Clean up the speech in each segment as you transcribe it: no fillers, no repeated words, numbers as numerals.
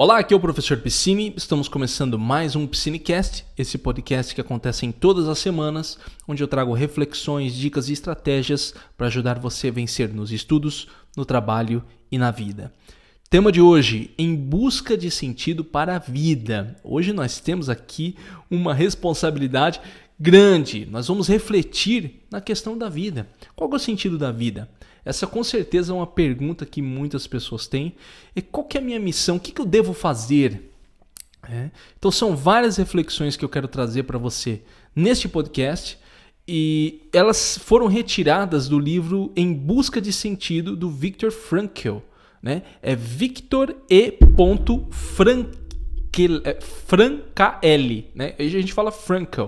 Olá, aqui é o professor Piscine, estamos começando mais um Piscinecast, esse podcast que acontece em todas as semanas, onde eu trago reflexões, dicas e estratégias para ajudar você a vencer nos estudos, no trabalho e na vida. Tema de hoje, em busca de sentido para a vida. Hoje nós temos aqui uma responsabilidade grande, nós vamos refletir na questão da vida. Qual é o sentido da vida? Essa com certeza é uma pergunta que muitas pessoas têm. E qual que é a minha missão? O que eu devo fazer? Então são várias reflexões que eu quero trazer para você neste podcast. E elas foram retiradas do livro Em Busca de Sentido, do Viktor Frankl. É Viktor E. Frankl. A gente fala Frankl.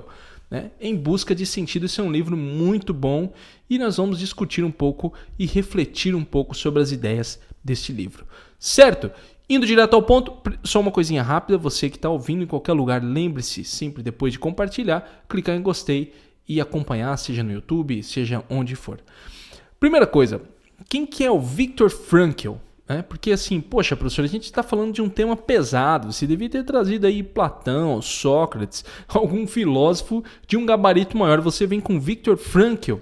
Em Busca de Sentido, esse é um livro muito bom e nós vamos discutir um pouco e refletir um pouco sobre as ideias deste livro. Certo? Indo direto ao ponto, só uma coisinha rápida, você que está ouvindo em qualquer lugar, lembre-se sempre depois de compartilhar, clicar em gostei e acompanhar, seja no YouTube, seja onde for. Primeira coisa, quem que é o Viktor Frankl? Porque assim, poxa, professor, a gente está falando de um tema pesado, você devia ter trazido aí Platão, Sócrates, algum filósofo de um gabarito maior, você vem com Viktor Frankl.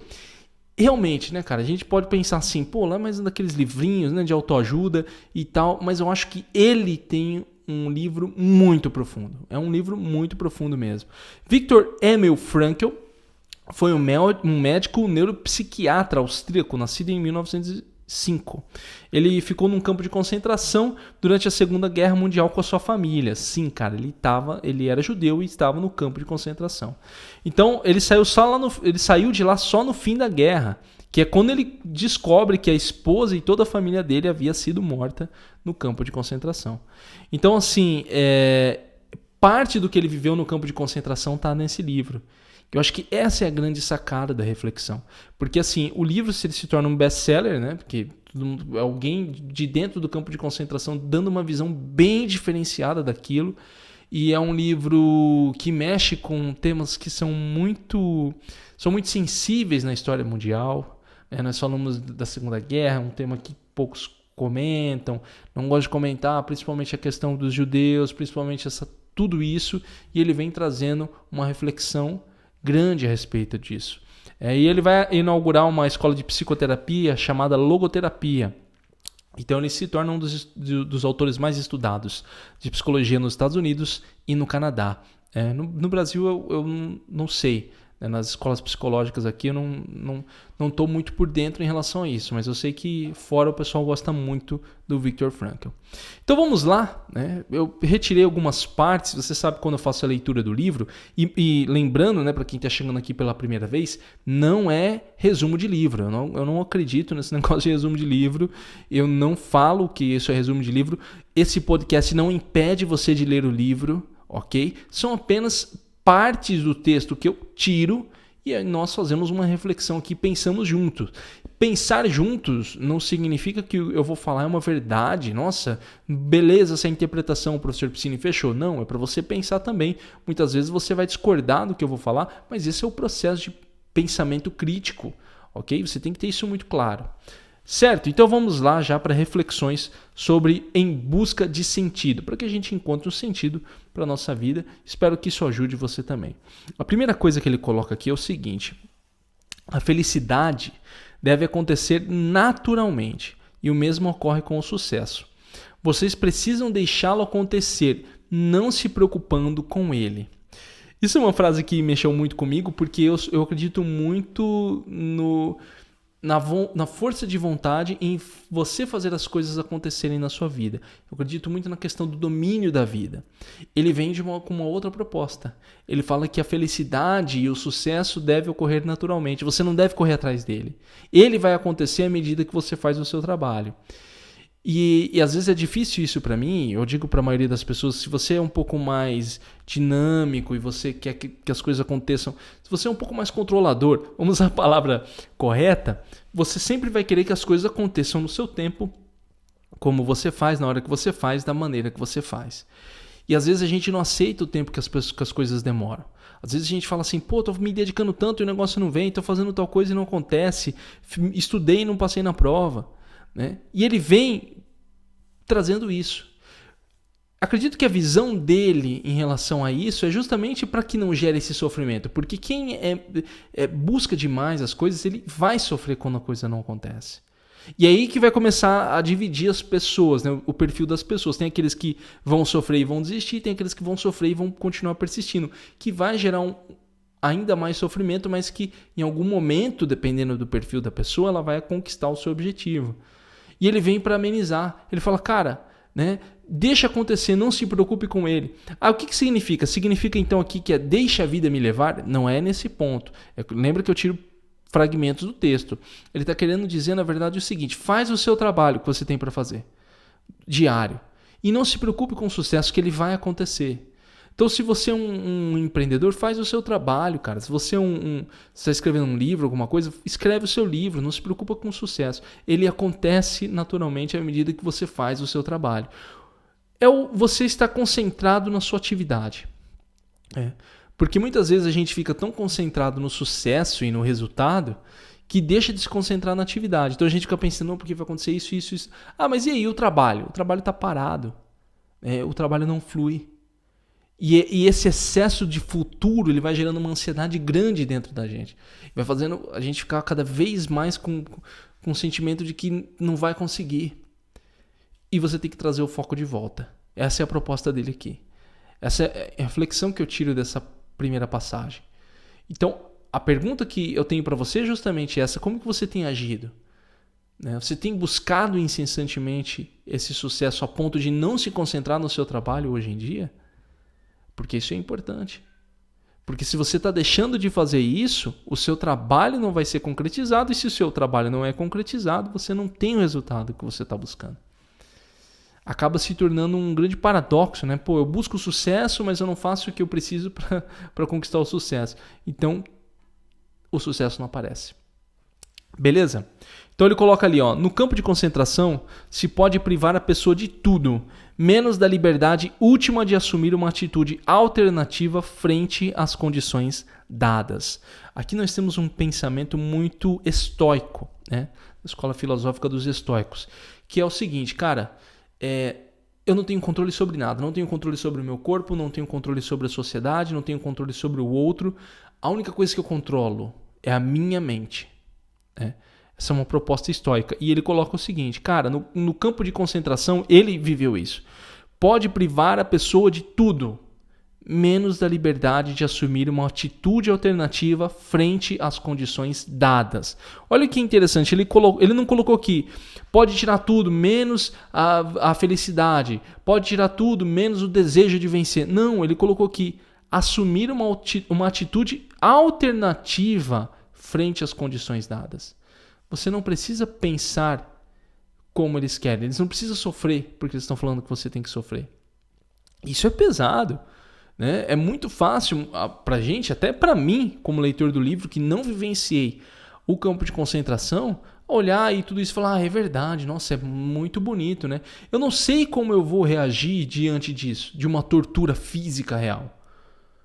Realmente, cara, a gente pode pensar assim, lá mais um daqueles livrinhos, de autoajuda e tal, mas eu acho que ele tem um livro muito profundo, é um livro muito profundo mesmo. Viktor Emil Frankl foi um médico neuropsiquiatra austríaco, nascido em 1905. Ele ficou num campo de concentração durante a Segunda Guerra Mundial com a sua família. Sim, cara, ele era judeu e estava no campo de concentração. Então, ele saiu de lá só no fim da guerra, que é quando ele descobre que a esposa e toda a família dele havia sido morta no campo de concentração. Então, assim, parte do que ele viveu no campo de concentração está nesse livro. Eu acho que essa é a grande sacada da reflexão. Porque assim, o livro se torna um best-seller, porque alguém de dentro do campo de concentração dando uma visão bem diferenciada daquilo. E é um livro que mexe com temas que são muito sensíveis na história mundial. Nós falamos da Segunda Guerra, um tema que poucos comentam, não gosto de comentar, principalmente a questão dos judeus, principalmente tudo isso. E ele vem trazendo uma reflexão grande a respeito disso. E ele vai inaugurar uma escola de psicoterapia chamada logoterapia. Então ele se torna um dos autores mais estudados de psicologia nos Estados Unidos e no Canadá. No Brasil eu não sei. Nas escolas psicológicas aqui eu não estou muito por dentro em relação a isso, mas eu sei que fora o pessoal gosta muito do Viktor Frankl. Então vamos lá, eu retirei algumas partes, você sabe quando eu faço a leitura do livro, e lembrando, para quem está chegando aqui pela primeira vez, não é resumo de livro, eu não acredito nesse negócio de resumo de livro, eu não falo que isso é resumo de livro, esse podcast não impede você de ler o livro, ok? São apenas partes do texto que eu tiro e aí nós fazemos uma reflexão aqui, pensamos juntos. Pensar juntos não significa que eu vou falar uma verdade. Nossa, beleza, essa interpretação o professor Piscine fechou. Não, é para você pensar também. Muitas vezes você vai discordar do que eu vou falar, mas esse é o processo de pensamento crítico, ok? Você tem que ter isso muito claro. Certo? Então vamos lá já para reflexões sobre Em Busca de Sentido, para que a gente encontre um sentido para a nossa vida. Espero que isso ajude você também. A primeira coisa que ele coloca aqui é o seguinte: a felicidade deve acontecer naturalmente e o mesmo ocorre com o sucesso. Vocês precisam deixá-lo acontecer, não se preocupando com ele. Isso é uma frase que mexeu muito comigo porque eu acredito muito na força de vontade em você fazer as coisas acontecerem na sua vida. Eu acredito muito na questão do domínio da vida. Ele vem com uma outra proposta. Ele fala que a felicidade e o sucesso devem ocorrer naturalmente. Você não deve correr atrás dele. Ele vai acontecer à medida que você faz o seu trabalho. E às vezes é difícil isso para mim, eu digo para a maioria das pessoas, se você é um pouco mais dinâmico e você quer que as coisas aconteçam, se você é um pouco mais controlador, vamos usar a palavra correta, você sempre vai querer que as coisas aconteçam no seu tempo, como você faz, na hora que você faz, da maneira que você faz. E às vezes a gente não aceita o tempo que as coisas demoram. Às vezes a gente fala assim, tô me dedicando tanto e o negócio não vem, tô fazendo tal coisa e não acontece, estudei e não passei na prova. E ele vem trazendo isso. acredito que a visão dele em relação a isso é justamente para que não gere esse sofrimento. Porque quem busca demais as coisas, ele vai sofrer quando a coisa não acontece. E aí que vai começar a dividir as pessoas, né? O perfil das pessoas. Tem aqueles que vão sofrer e vão desistir, tem aqueles que vão sofrer e vão continuar persistindo, que vai gerar ainda mais sofrimento, mas que em algum momento, dependendo do perfil da pessoa, ela vai conquistar o seu objetivo. E ele vem para amenizar. Ele fala, cara, né, deixa acontecer, não se preocupe com ele. O que significa? Significa então aqui que deixa a vida me levar? Não é nesse ponto. Lembra que eu tiro fragmentos do texto. Ele está querendo dizer, na verdade, o seguinte: faz o seu trabalho que você tem para fazer, diário. E não se preocupe com o sucesso, que ele vai acontecer. Então, se você é um empreendedor, faz o seu trabalho, cara. Se você está escrevendo um livro, alguma coisa, escreve o seu livro, não se preocupa com o sucesso. Ele acontece naturalmente à medida que você faz o seu trabalho. Você está concentrado na sua atividade. Porque muitas vezes a gente fica tão concentrado no sucesso e no resultado que deixa de se concentrar na atividade. Então a gente fica pensando, não, porque vai acontecer isso, isso, isso. Mas e aí o trabalho? O trabalho está parado. O trabalho não flui. E esse excesso de futuro, ele vai gerando uma ansiedade grande dentro da gente. Vai fazendo a gente ficar cada vez mais com o sentimento de que não vai conseguir. E você tem que trazer o foco de volta. Essa é a proposta dele aqui. Essa é a reflexão que eu tiro dessa primeira passagem. Então, a pergunta que eu tenho para você é justamente essa: como que você tem agido? Você tem buscado incessantemente esse sucesso a ponto de não se concentrar no seu trabalho hoje em dia? Porque isso é importante. Porque se você está deixando de fazer isso, o seu trabalho não vai ser concretizado. E se o seu trabalho não é concretizado, você não tem o resultado que você está buscando. Acaba se tornando um grande paradoxo, né? Eu busco o sucesso, mas eu não faço o que eu preciso para conquistar o sucesso. Então, o sucesso não aparece. Beleza? Então ele coloca ali, no campo de concentração se pode privar a pessoa de tudo, menos da liberdade última de assumir uma atitude alternativa frente às condições dadas. Aqui nós temos um pensamento muito estoico, né? Da escola filosófica dos estoicos, que é o seguinte, cara, eu não tenho controle sobre nada, não tenho controle sobre o meu corpo, não tenho controle sobre a sociedade, não tenho controle sobre o outro. A única coisa que eu controlo é a minha mente. Essa é uma proposta estoica. E ele coloca o seguinte, cara, no campo de concentração, ele viveu isso. Pode privar a pessoa de tudo, menos da liberdade de assumir uma atitude alternativa frente às condições dadas. Olha que interessante, ele não colocou aqui, pode tirar tudo, menos a felicidade, pode tirar tudo, menos o desejo de vencer. Não, ele colocou aqui, assumir uma atitude alternativa frente às condições dadas. Você não precisa pensar como eles querem. Eles não precisam sofrer porque eles estão falando que você tem que sofrer. Isso é pesado, né? É muito fácil pra gente, até pra mim, como leitor do livro, que não vivenciei o campo de concentração, olhar e tudo isso e falar, é verdade, nossa, é muito bonito, né? Eu não sei como eu vou reagir diante disso, de uma tortura física real.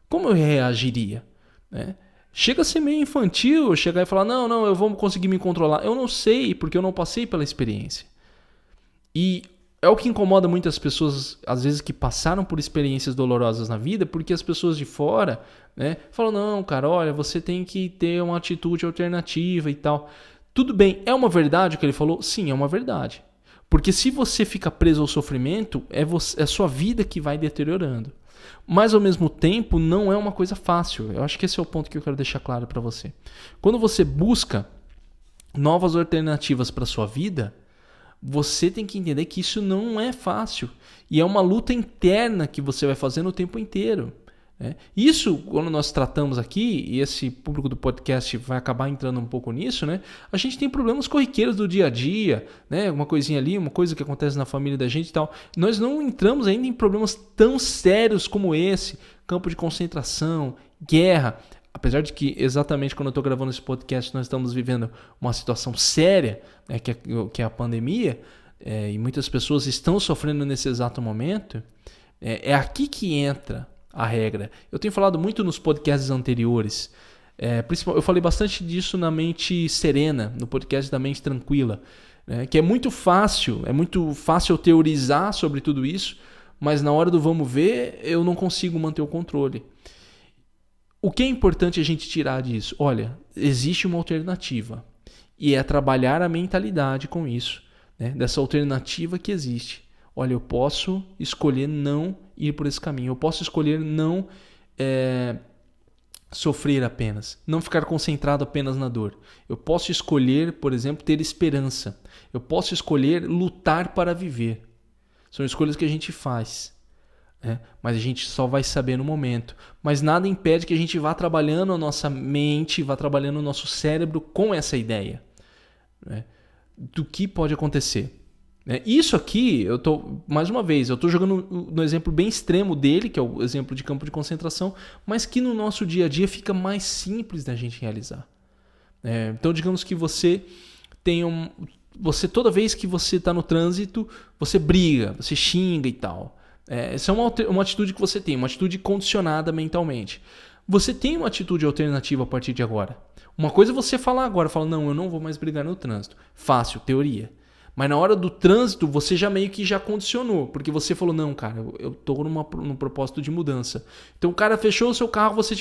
Como eu reagiria, né? Chega a ser meio infantil chegar e falar, não, eu vou conseguir me controlar. Eu não sei, porque eu não passei pela experiência. E é o que incomoda muitas pessoas, às vezes, que passaram por experiências dolorosas na vida, porque as pessoas de fora, né, falam, não, cara, olha, você tem que ter uma atitude alternativa e tal. Tudo bem, é uma verdade o que ele falou? Sim, é uma verdade. Porque se você fica preso ao sofrimento, é a sua vida que vai deteriorando. Mas, ao mesmo tempo, não é uma coisa fácil. Eu acho que esse é o ponto que eu quero deixar claro para você. Quando você busca novas alternativas para a sua vida, você tem que entender que isso não é fácil. E é uma luta interna que você vai fazendo o tempo inteiro. Isso, quando nós tratamos aqui, e esse público do podcast vai acabar entrando um pouco nisso, né? A gente tem problemas corriqueiros do dia a dia, né? Uma coisinha ali, uma coisa que acontece na família da gente e tal. Nós não entramos ainda em problemas tão sérios como esse, campo de concentração, guerra. Apesar de que exatamente quando eu estou gravando esse podcast nós estamos vivendo uma situação séria, né? que é a pandemia, e muitas pessoas estão sofrendo nesse exato momento, é aqui que entra a regra. Eu tenho falado muito nos podcasts anteriores. Eu falei bastante disso na Mente Serena, no podcast da Mente Tranquila, que é muito fácil eu teorizar sobre tudo isso, mas na hora do vamos ver, eu não consigo manter o controle. O que é importante a gente tirar disso? Olha, existe uma alternativa. E é trabalhar a mentalidade com isso, né? Dessa alternativa que existe. Olha, eu posso escolher não ir por esse caminho. Eu posso escolher não sofrer apenas. Não ficar concentrado apenas na dor. Eu posso escolher, por exemplo, ter esperança. Eu posso escolher lutar para viver. São escolhas que a gente faz. Mas a gente só vai saber no momento. Mas nada impede que a gente vá trabalhando a nossa mente, vá trabalhando o nosso cérebro com essa ideia, né, do que pode acontecer. Isso aqui, mais uma vez, eu estou jogando no exemplo bem extremo dele, que é o exemplo de campo de concentração, mas que no nosso dia a dia fica mais simples da gente realizar. Então, digamos que você tem toda vez que você está no trânsito, você briga, você xinga e tal. Essa é uma atitude que você tem, uma atitude condicionada mentalmente. Você tem uma atitude alternativa a partir de agora. Uma coisa é você falar agora, não, eu não vou mais brigar no trânsito. Fácil, teoria. Mas na hora do trânsito, você já meio que já condicionou, porque você falou, não, cara, eu tô num propósito de mudança. Então o cara fechou o seu carro, você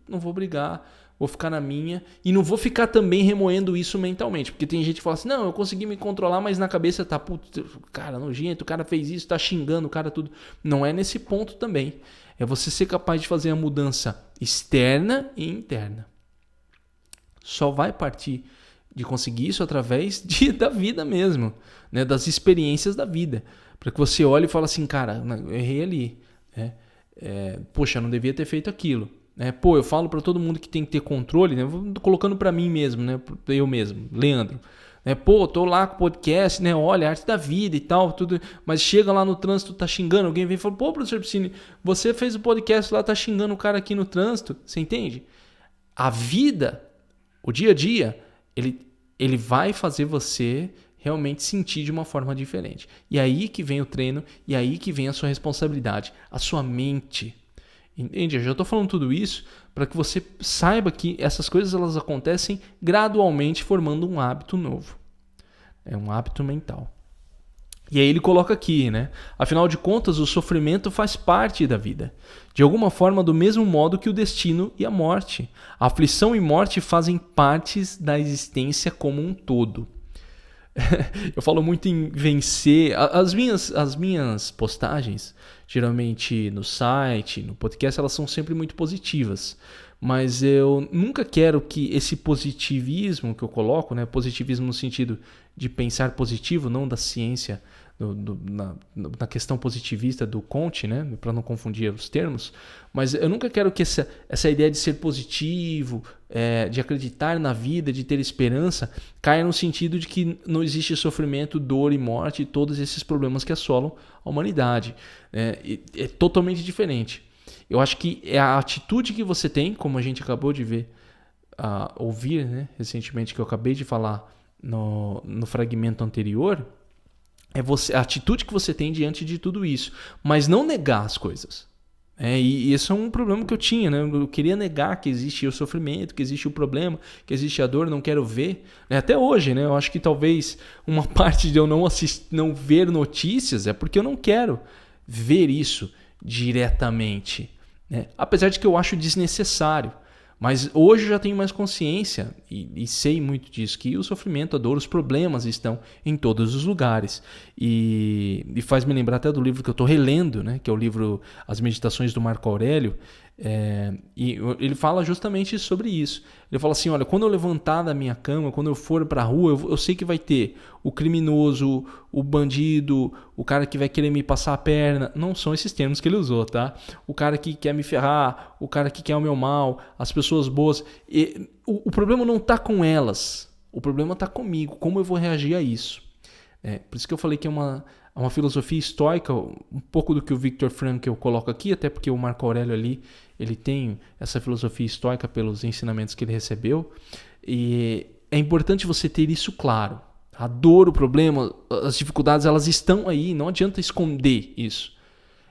não vou brigar, vou ficar na minha, e não vou ficar também remoendo isso mentalmente, porque tem gente que fala assim, não, eu consegui me controlar, mas na cabeça tá, putz, cara nojento, o cara fez isso, tá xingando o cara tudo. Não é nesse ponto também. É você ser capaz de fazer a mudança externa e interna. Só vai partir de conseguir isso através da vida mesmo, né? Das experiências da vida. Para que você olhe e fale assim, cara, eu errei ali. Poxa, eu não devia ter feito aquilo. Eu falo para todo mundo que tem que ter controle, né? Vou colocando para mim mesmo, né? Eu mesmo, Leandro. Tô lá com o podcast, né? Olha, arte da vida e tal, tudo. Mas chega lá no trânsito, tá xingando, alguém vem e fala, professor Piscine, você fez o podcast lá, tá xingando o cara aqui no trânsito. Você entende? A vida, o dia a dia, ele vai fazer você realmente sentir de uma forma diferente. E aí que vem o treino, e aí que vem a sua responsabilidade, a sua mente. Entende? Eu já estou falando tudo isso para que você saiba que essas coisas elas acontecem gradualmente formando um hábito novo. É um hábito mental. E aí ele coloca aqui, né? Afinal de contas, o sofrimento faz parte da vida. De alguma forma, do mesmo modo que o destino e a morte. A aflição e morte fazem partes da existência como um todo. Eu falo muito em vencer. As minhas postagens, geralmente no site, no podcast, elas são sempre muito positivas. Mas eu nunca quero que esse positivismo que eu coloco, né, positivismo no sentido de pensar positivo, não da ciência, na questão positivista do Comte, né, para não confundir os termos, mas eu nunca quero que essa ideia de ser positivo, de acreditar na vida, de ter esperança, caia no sentido de que não existe sofrimento, dor e morte e todos esses problemas que assolam a humanidade. É totalmente diferente. Eu acho que é a atitude que você tem, como a gente acabou de ver, ouvir, né, recentemente, que eu acabei de falar no fragmento anterior, a atitude que você tem diante de tudo isso, mas não negar as coisas. E esse é um problema que eu tinha, né? Eu queria negar que existe o sofrimento, que existe o problema, que existe a dor, não quero ver. Até hoje, né? Eu acho que talvez uma parte de eu não ver notícias é porque eu não quero ver isso diretamente, né? Apesar de que eu acho desnecessário. Mas hoje eu já tenho mais consciência e sei muito disso, que o sofrimento, a dor, os problemas estão em todos os lugares. E faz me lembrar até do livro que eu estou relendo, né, que é o livro As Meditações do Marco Aurélio, e ele fala justamente sobre isso. Ele fala assim, olha, quando eu levantar da minha cama, quando eu for para a rua, eu sei que vai ter o criminoso, o bandido, o cara que vai querer me passar a perna. Não são esses termos que ele usou, tá? O cara que quer me ferrar, o cara que quer o meu mal, as pessoas boas. O problema não está com elas, o problema está comigo, como eu vou reagir a isso. Por isso que eu falei que é uma filosofia estoica, um pouco do que o Viktor Frankl coloca aqui, até porque o Marco Aurélio ali, ele tem essa filosofia estoica pelos ensinamentos que ele recebeu. E é importante você ter isso claro. A dor, o problema, as dificuldades, elas estão aí, não adianta esconder isso.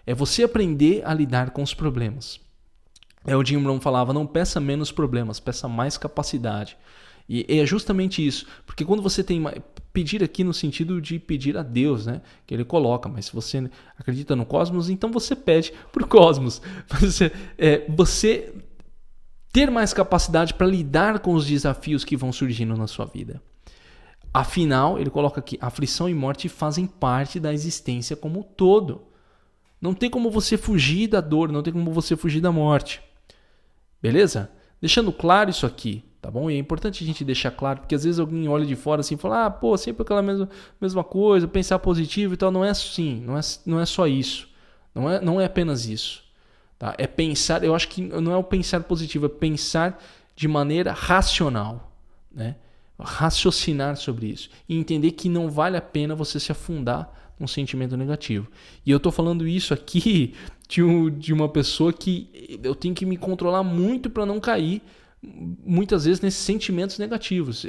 É você aprender a lidar com os problemas. O Jim Rohn falava, não peça menos problemas, peça mais capacidade. E é justamente isso, porque quando você pedir aqui no sentido de pedir a Deus, né? Que ele coloca, mas se você acredita no cosmos, então você pede para o cosmos. Você ter mais capacidade para lidar com os desafios que vão surgindo na sua vida. Afinal, ele coloca aqui, aflição e morte fazem parte da existência como um todo. Não tem como você fugir da dor, não tem como você fugir da morte. Beleza? Deixando claro isso aqui, tá bom? E é importante a gente deixar claro, porque às vezes alguém olha de fora assim e fala, sempre aquela mesma coisa, pensar positivo e tal. Não é assim, não é só isso. Não é apenas isso. Tá? É pensar, eu acho que não é o pensar positivo, é pensar de maneira racional, né? Raciocinar sobre isso e entender que não vale a pena você se afundar num sentimento negativo. E eu tô falando isso aqui de uma pessoa que eu tenho que me controlar muito para não cair muitas vezes nesses sentimentos negativos.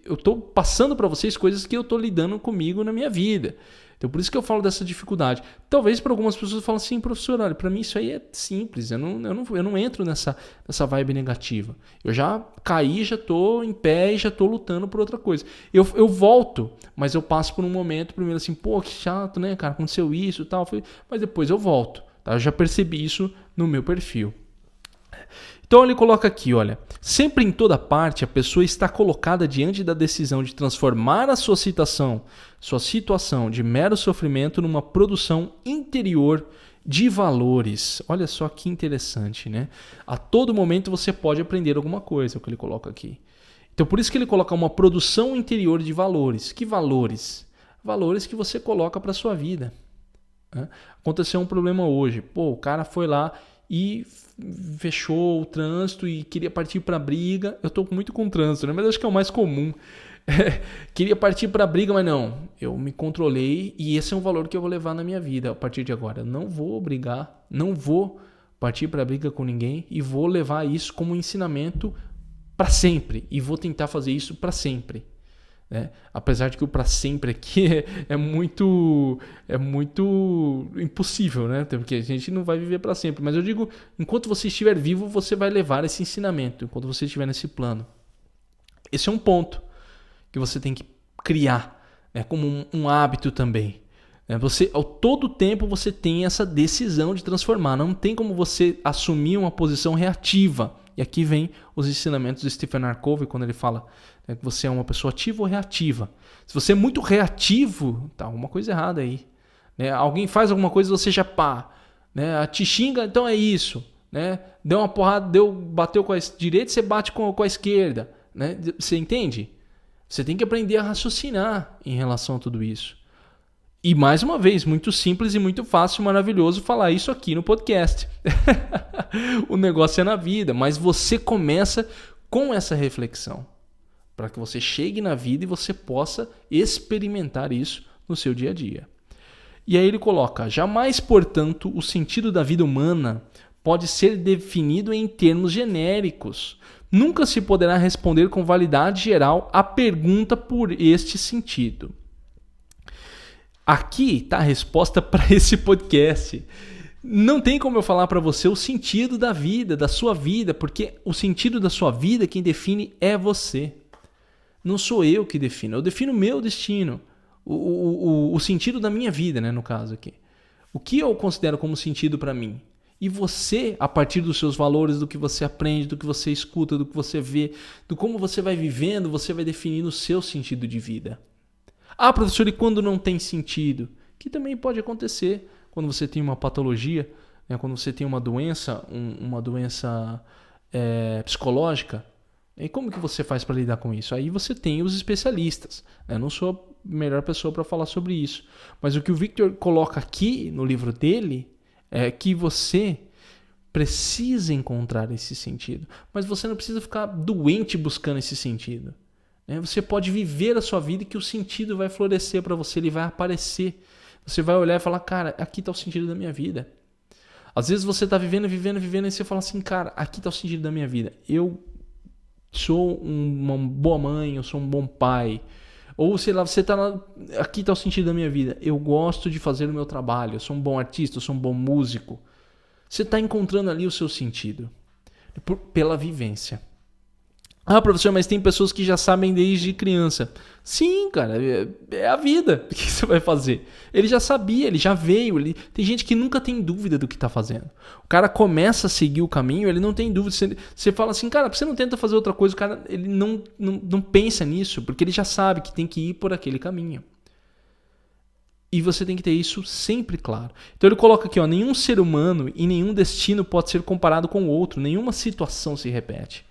Eu tô passando para vocês coisas que eu tô lidando comigo na minha vida. Então por isso que eu falo dessa dificuldade. Talvez para algumas pessoas falem assim, professor, olha, para mim isso aí é simples, eu não entro nessa vibe negativa. Eu já caí, já tô em pé e já tô lutando por outra coisa. Eu volto, mas eu passo por um momento primeiro assim, pô, que chato, né, cara, aconteceu isso e tal, mas depois eu volto. Tá? Eu já percebi isso no meu perfil. Então ele coloca aqui, olha, sempre em toda parte a pessoa está colocada diante da decisão de transformar a sua situação de mero sofrimento numa produção interior de valores. Olha só que interessante, né? A todo momento você pode aprender alguma coisa, é o que ele coloca aqui. Então por isso que ele coloca uma produção interior de valores. Que valores? Valores que você coloca para a sua vida. Né? Aconteceu um problema hoje. Pô, o cara foi lá e fechou o trânsito e queria partir para a briga. Eu estou muito com trânsito, né? Mas acho que é o mais comum. Queria partir para a briga, mas não. Eu me controlei e esse é um valor que eu vou levar na minha vida a partir de agora. Eu não vou brigar, não vou partir para a briga com ninguém e vou levar isso como ensinamento para sempre. E vou tentar fazer isso para sempre. Né? Apesar de que o para sempre aqui é muito impossível, né? Porque a gente não vai viver para sempre. Mas eu digo, enquanto você estiver vivo, você vai levar esse ensinamento, enquanto você estiver nesse plano. Esse é um ponto que você tem que criar, né? Como um hábito também. Você, ao todo tempo você tem essa decisão de transformar. Não tem como você assumir uma posição reativa. E aqui vem os ensinamentos de Stephen R. Covey, quando ele fala que você é uma pessoa ativa ou reativa. Se você é muito reativo, tá alguma coisa errada aí. Né? Alguém faz alguma coisa, você já né? Te xinga, então é isso. Né? Deu uma porrada, bateu com a direita, você bate com a esquerda. Né? Você entende? Você tem que aprender a raciocinar em relação a tudo isso. E mais uma vez, muito simples e muito fácil, maravilhoso falar isso aqui no podcast. O negócio é na vida, mas você começa com essa reflexão. Para que você chegue na vida e você possa experimentar isso no seu dia a dia. E aí ele coloca, jamais, portanto, o sentido da vida humana pode ser definido em termos genéricos. Nunca se poderá responder com validade geral a pergunta por este sentido. Aqui está a resposta para esse podcast. Não tem como eu falar para você o sentido da vida, da sua vida, porque o sentido da sua vida, quem define é você. Não sou eu que defino, eu defino o meu destino, o sentido da minha vida, né, no caso aqui. O que eu considero como sentido para mim? E você, a partir dos seus valores, do que você aprende, do que você escuta, do que você vê, do como você vai vivendo, você vai definindo o seu sentido de vida. Ah, professor, e quando não tem sentido? Que também pode acontecer quando você tem uma patologia, né? Quando você tem uma doença, psicológica. E como que você faz para lidar com isso? Aí você tem os especialistas. Eu não sou a melhor pessoa para falar sobre isso. Mas o que o Victor coloca aqui no livro dele é que você precisa encontrar esse sentido. Mas você não precisa ficar doente buscando esse sentido. Você pode viver a sua vida e que o sentido vai florescer para você, ele vai aparecer. Você vai olhar e falar, cara, aqui está o sentido da minha vida. Às vezes você está vivendo e você fala assim, cara, aqui está o sentido da minha vida. Eu sou uma boa mãe, eu sou um bom pai. Ou sei lá, aqui está o sentido da minha vida. Eu gosto de fazer o meu trabalho, eu sou um bom artista, eu sou um bom músico. Você está encontrando ali o seu sentido pela vivência. Ah, professor, mas tem pessoas que já sabem desde criança. Sim, cara, é a vida. O que você vai fazer? Ele já sabia, ele já veio. Tem gente que nunca tem dúvida do que está fazendo. O cara começa a seguir o caminho, ele não tem dúvida. Você fala assim, cara, você não tenta fazer outra coisa, o cara ele não pensa nisso, porque ele já sabe que tem que ir por aquele caminho. E você tem que ter isso sempre claro. Então ele coloca aqui, ó, nenhum ser humano e nenhum destino pode ser comparado com o outro, nenhuma situação se repete.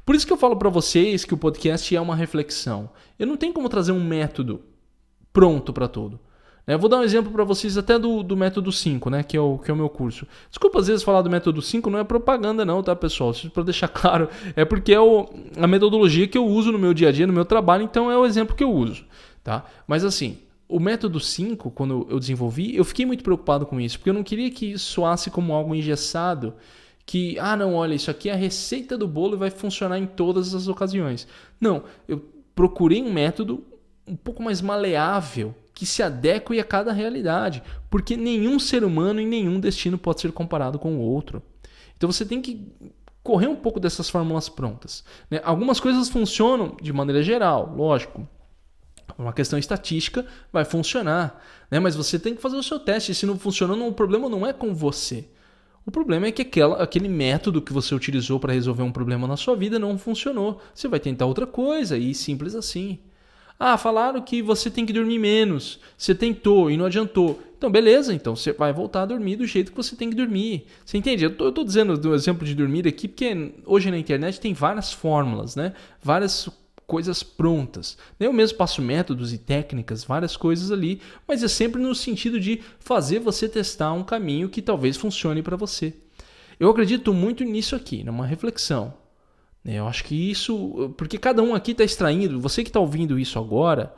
Por isso que eu falo para vocês que o podcast é uma reflexão. Eu não tenho como trazer um método pronto para tudo. Eu vou dar um exemplo para vocês até do método 5, né, que é o meu curso. Desculpa às vezes falar do método 5, não é propaganda não, tá, pessoal? Para deixar claro, é porque é a metodologia que eu uso no meu dia a dia, no meu trabalho, então é o exemplo que eu uso, tá? Mas assim, o método 5, quando eu desenvolvi, eu fiquei muito preocupado com isso, porque eu não queria que soasse como algo engessado, que, não, olha, isso aqui é a receita do bolo e vai funcionar em todas as ocasiões. Não, eu procurei um método um pouco mais maleável, que se adeque a cada realidade, porque nenhum ser humano e nenhum destino pode ser comparado com o outro. Então você tem que correr um pouco dessas fórmulas prontas, né? Algumas coisas funcionam de maneira geral, lógico. Uma questão estatística vai funcionar, né? Mas você tem que fazer o seu teste. Se não funcionou, o problema não é com você. O problema é que aquele método que você utilizou para resolver um problema na sua vida não funcionou. Você vai tentar outra coisa e simples assim. Falaram que você tem que dormir menos. Você tentou e não adiantou. Então, beleza. Então, você vai voltar a dormir do jeito que você tem que dormir. Você entende? Eu estou dizendo do exemplo de dormir aqui porque hoje na internet tem várias fórmulas, né? Várias coisas prontas. Eu mesmo passo métodos e técnicas, várias coisas ali, mas é sempre no sentido de fazer você testar um caminho que talvez funcione para você. Eu acredito muito nisso aqui, numa reflexão. Eu acho que isso, porque cada um aqui está extraindo, você que está ouvindo isso agora,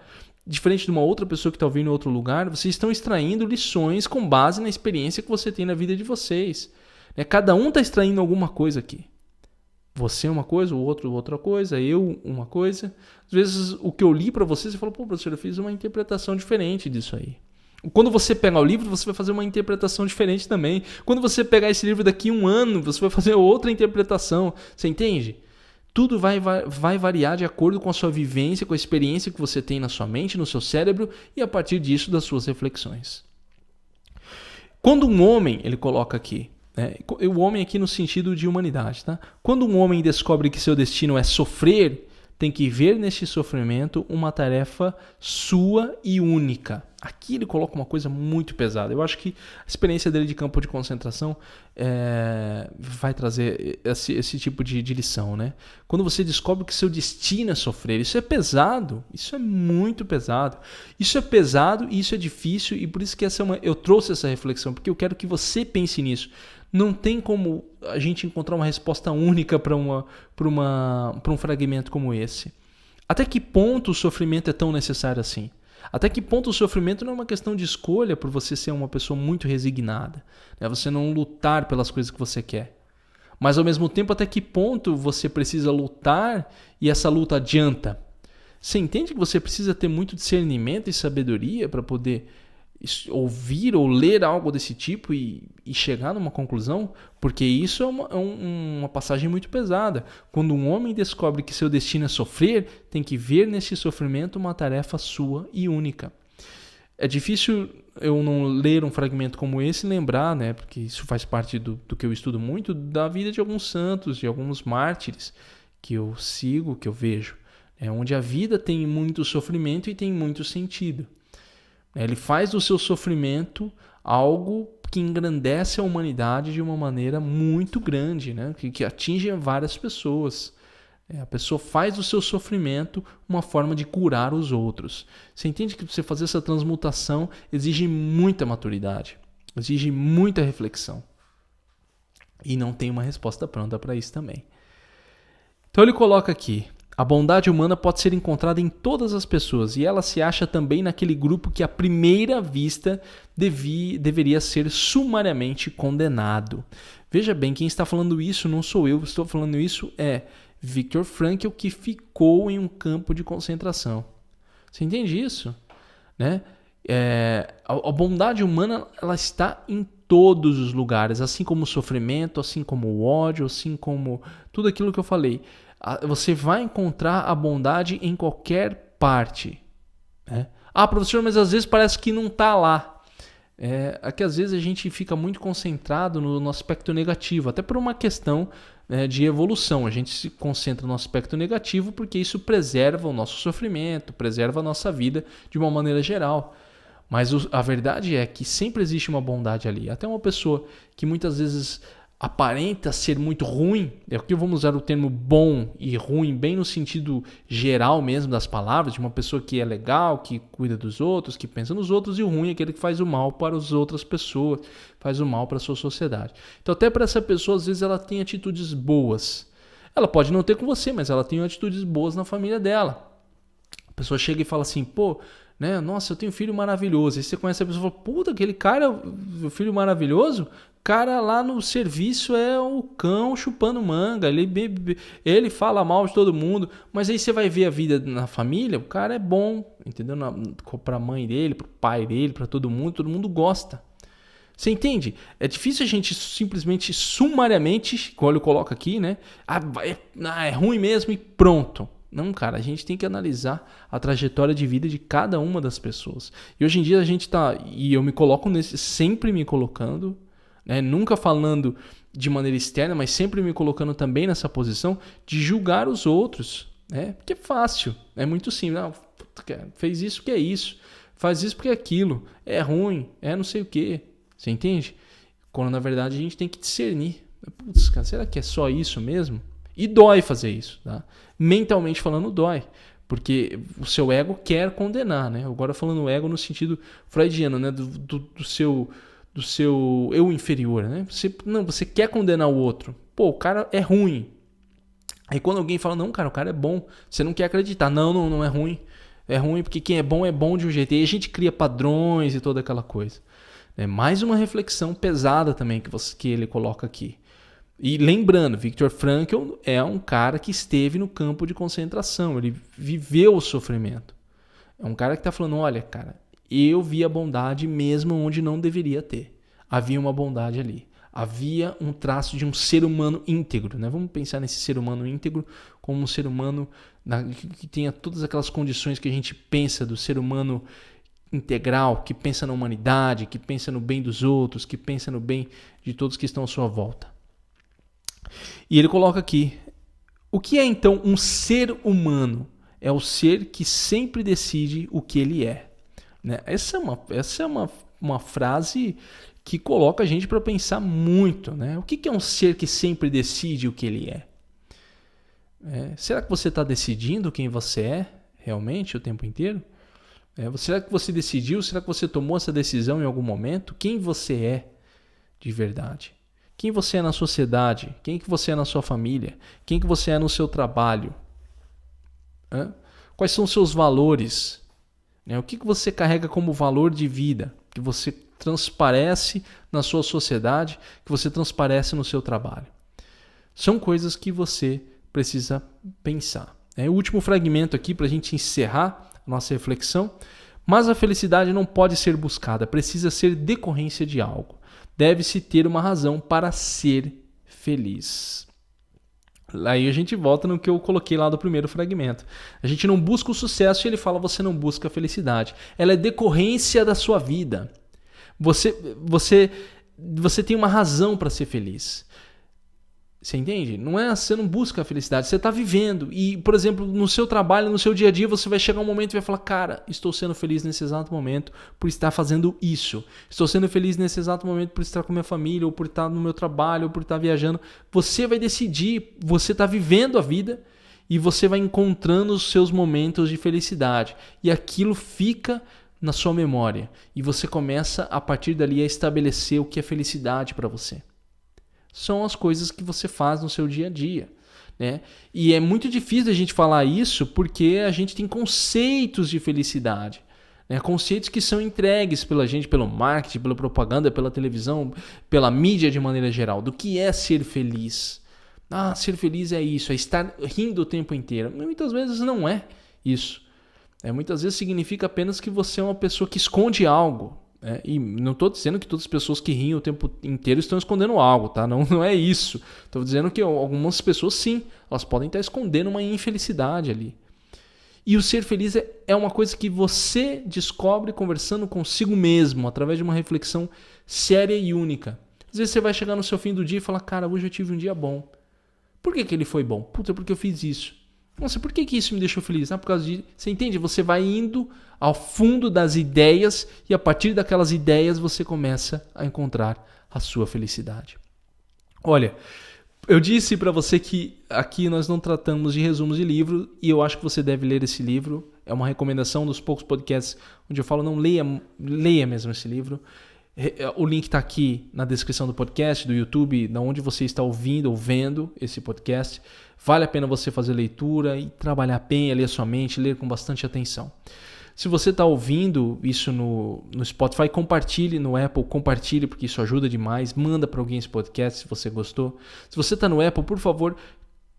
diferente de uma outra pessoa que está ouvindo em outro lugar, vocês estão extraindo lições com base na experiência que você tem na vida de vocês. Cada um está extraindo alguma coisa aqui. Você uma coisa, o outro outra coisa, eu uma coisa. Às vezes o que eu li para você fala, pô, professor, eu fiz uma interpretação diferente disso aí. Quando você pegar o livro, você vai fazer uma interpretação diferente também. Quando você pegar esse livro daqui a um ano, você vai fazer outra interpretação. Você entende? Tudo vai variar de acordo com a sua vivência, com a experiência que você tem na sua mente, no seu cérebro e a partir disso das suas reflexões. Quando um homem, ele coloca aqui, o homem aqui no sentido de humanidade, tá? Quando um homem descobre que seu destino é sofrer, tem que ver neste sofrimento uma tarefa sua e única. Aqui ele coloca uma coisa muito pesada. Eu acho que a experiência dele de campo de concentração vai trazer esse tipo de lição, né? Quando você descobre que seu destino é sofrer, isso é pesado, isso é muito pesado. Isso é pesado e isso é difícil e por isso que eu trouxe essa reflexão, porque eu quero que você pense nisso. Não tem como a gente encontrar uma resposta única para um fragmento como esse. Até que ponto o sofrimento é tão necessário assim? Até que ponto o sofrimento não é uma questão de escolha por você ser uma pessoa muito resignada, né? Você não lutar pelas coisas que você quer. Mas ao mesmo tempo, até que ponto você precisa lutar e essa luta adianta? Você entende que você precisa ter muito discernimento e sabedoria para poder ouvir ou ler algo desse tipo e chegar numa conclusão? Porque isso é uma passagem muito pesada. Quando um homem descobre que seu destino é sofrer, tem que ver nesse sofrimento uma tarefa sua e única. É difícil eu não ler um fragmento como esse e lembrar, né, porque isso faz parte do que eu estudo muito, da vida de alguns santos, de alguns mártires que eu sigo, que eu vejo, onde a vida tem muito sofrimento e tem muito sentido. Ele faz do seu sofrimento algo que engrandece a humanidade de uma maneira muito grande, né? que atinge várias pessoas. A pessoa faz do seu sofrimento uma forma de curar os outros. Você entende que você fazer essa transmutação exige muita maturidade, exige muita reflexão. E não tem uma resposta pronta para isso também. Então ele coloca aqui: a bondade humana pode ser encontrada em todas as pessoas e ela se acha também naquele grupo que à primeira vista deveria ser sumariamente condenado. Veja bem, quem está falando isso não sou eu, estou falando isso é Viktor Frankl, que ficou em um campo de concentração. Você entende isso? Né? A bondade humana ela está em todos os lugares, assim como o sofrimento, assim como o ódio, assim como tudo aquilo que eu falei. Você vai encontrar a bondade em qualquer parte, né? Ah, professor, mas às vezes parece que não está lá. É que às vezes a gente fica muito concentrado no aspecto negativo, até por uma questão de evolução. A gente se concentra no aspecto negativo porque isso preserva o nosso sofrimento, preserva a nossa vida de uma maneira geral. Mas a verdade é que sempre existe uma bondade ali. Até uma pessoa que muitas vezes aparenta ser muito ruim, aqui vamos usar o termo bom e ruim bem no sentido geral mesmo das palavras, de uma pessoa que é legal, que cuida dos outros, que pensa nos outros, e o ruim é aquele que faz o mal para as outras pessoas, faz o mal para a sua sociedade. Então até para essa pessoa, às vezes ela tem atitudes boas. Ela pode não ter com você, mas ela tem atitudes boas na família dela. A pessoa chega e fala assim, pô, né? Nossa, eu tenho um filho maravilhoso. Aí você conhece a pessoa e fala, puta, aquele cara, o filho maravilhoso, cara lá no serviço é o cão chupando manga, ele fala mal de todo mundo, mas aí você vai ver a vida na família, o cara é bom, entendeu? Pra mãe dele, pro pai dele, pra todo mundo gosta. Você entende? É difícil a gente simplesmente, sumariamente, como ele coloca aqui, né? É ruim mesmo e pronto. Não, cara, a gente tem que analisar a trajetória de vida de cada uma das pessoas. E hoje em dia a gente tá, e eu me coloco nesse, sempre me colocando, né, nunca falando de maneira externa, mas sempre me colocando também nessa posição de julgar os outros, né? Porque é fácil, é muito simples. Não, fez isso porque é isso, faz isso porque é aquilo, é ruim, é não sei o quê. Você entende? Quando na verdade a gente tem que discernir. Putz, cara, será que é só isso mesmo? E dói fazer isso, tá? Mentalmente falando, dói. Porque o seu ego quer condenar, né? Agora falando ego no sentido freudiano, né? Do seu eu inferior, né? Você quer condenar o outro. Pô, o cara é ruim. Aí quando alguém fala, não, cara, o cara é bom, você não quer acreditar. Não é ruim. É ruim porque quem é bom de um jeito. E aí a gente cria padrões e toda aquela coisa. É mais uma reflexão pesada também que ele coloca aqui. E lembrando, Viktor Frankl é um cara que esteve no campo de concentração, ele viveu o sofrimento. É um cara que está falando, olha, cara, eu vi a bondade mesmo onde não deveria ter. Havia uma bondade ali. Havia um traço de um ser humano íntegro, né? Vamos pensar nesse ser humano íntegro como um ser humano que tenha todas aquelas condições que a gente pensa do ser humano integral, que pensa na humanidade, que pensa no bem dos outros, que pensa no bem de todos que estão à sua volta. E ele coloca aqui, o que é então um ser humano? É o ser que sempre decide o que ele é. Né? Essa é uma frase que coloca a gente para pensar muito. Né? O que é um ser que sempre decide o que ele é? Será que você está decidindo quem você é realmente o tempo inteiro? Será que você decidiu? Será que você tomou essa decisão em algum momento? Quem você é de verdade? Quem você é na sociedade? Quem que você é na sua família? Quem que você é no seu trabalho? Quais são os seus valores? O que você carrega como valor de vida? Que você transparece na sua sociedade, que você transparece no seu trabalho. São coisas que você precisa pensar. O último fragmento aqui para a gente encerrar a nossa reflexão. Mas a felicidade não pode ser buscada, precisa ser decorrência de algo. Deve-se ter uma razão para ser feliz. Aí a gente volta no que eu coloquei lá do primeiro fragmento. A gente não busca o sucesso e ele fala, você não busca a felicidade. Ela é decorrência da sua vida. Você tem uma razão para ser feliz. Você entende? Você não busca a felicidade, você está vivendo. E, por exemplo, no seu trabalho, no seu dia a dia, você vai chegar um momento e vai falar, cara, estou sendo feliz nesse exato momento por estar fazendo isso. Estou sendo feliz nesse exato momento por estar com minha família, ou por estar no meu trabalho, ou por estar viajando. Você vai decidir, você está vivendo a vida e você vai encontrando os seus momentos de felicidade. E aquilo fica na sua memória. E você começa, a partir dali, a estabelecer o que é felicidade para você. São as coisas que você faz no seu dia a dia. Né? E é muito difícil a gente falar isso porque a gente tem conceitos de felicidade. Né? Conceitos que são entregues pela gente, pelo marketing, pela propaganda, pela televisão, pela mídia de maneira geral. Do que é ser feliz. Ser feliz é isso, é estar rindo o tempo inteiro. Muitas vezes não é isso. Muitas vezes significa apenas que você é uma pessoa que esconde algo. né? E não estou dizendo que todas as pessoas que riem o tempo inteiro estão escondendo algo, tá? Não é isso. Estou dizendo que algumas pessoas, sim, elas podem estar escondendo uma infelicidade ali. E o ser feliz é uma coisa que você descobre conversando consigo mesmo, através de uma reflexão séria e única. Às vezes você vai chegar no seu fim do dia e falar, cara, hoje eu tive um dia bom. Por que ele foi bom? Puta, porque eu fiz isso. Nossa, por que isso me deixou feliz? Por causa de... Você entende? Você vai indo ao fundo das ideias e a partir daquelas ideias você começa a encontrar a sua felicidade. Olha, eu disse para você que aqui nós não tratamos de resumos de livro e eu acho que você deve ler esse livro. É uma recomendação dos poucos podcasts onde eu falo, não, leia mesmo esse livro. O link está aqui na descrição do podcast, do YouTube, de onde você está ouvindo ou vendo esse podcast. Vale a pena você fazer leitura e trabalhar bem ali a sua mente, ler com bastante atenção. Se você está ouvindo isso no Spotify, compartilhe no Apple, compartilhe porque isso ajuda demais. Manda para alguém esse podcast se você gostou. Se você está no Apple, por favor,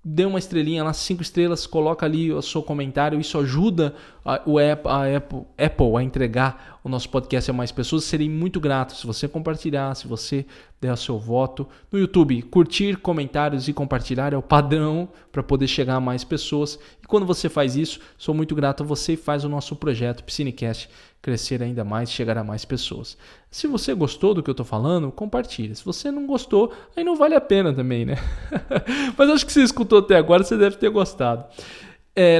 dê uma estrelinha lá, 5 estrelas, coloca ali o seu comentário. Isso ajuda a Apple a entregar o nosso podcast a mais pessoas. Serei muito grato se você compartilhar, se você der o seu voto. No YouTube, curtir, comentários e compartilhar é o padrão para poder chegar a mais pessoas. E quando você faz isso, sou muito grato a você e faz o nosso projeto Piscinecast crescer ainda mais, chegar a mais pessoas. Se você gostou do que eu estou falando, compartilhe. Se você não gostou, aí não vale a pena também, né? Mas acho que você escutou até agora, você deve ter gostado.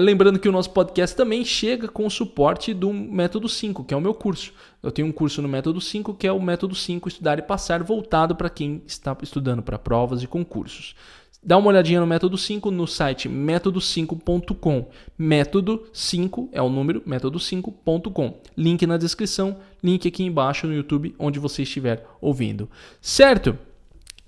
Lembrando que o nosso podcast também chega com o suporte do Método 5, que é o meu curso. Eu tenho um curso no Método 5, que é o Método 5 Estudar e Passar, voltado para quem está estudando para provas e concursos. Dá uma olhadinha no Método 5 no site método5.com. Método 5 é o número, método5.com. Link na descrição, link aqui embaixo no YouTube, onde você estiver ouvindo. Certo?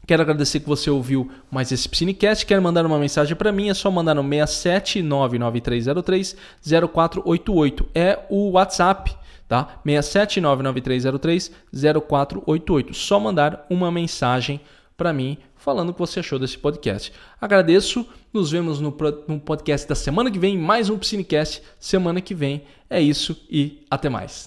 Quero agradecer que você ouviu mais esse Piscinecast. Quer mandar uma mensagem para mim? É só mandar no 67993030488. É o WhatsApp, tá? 67993030488. Só mandar uma mensagem para mim falando o que você achou desse podcast. Agradeço. Nos vemos no podcast da semana que vem. Mais um Piscinecast semana que vem. É isso e até mais.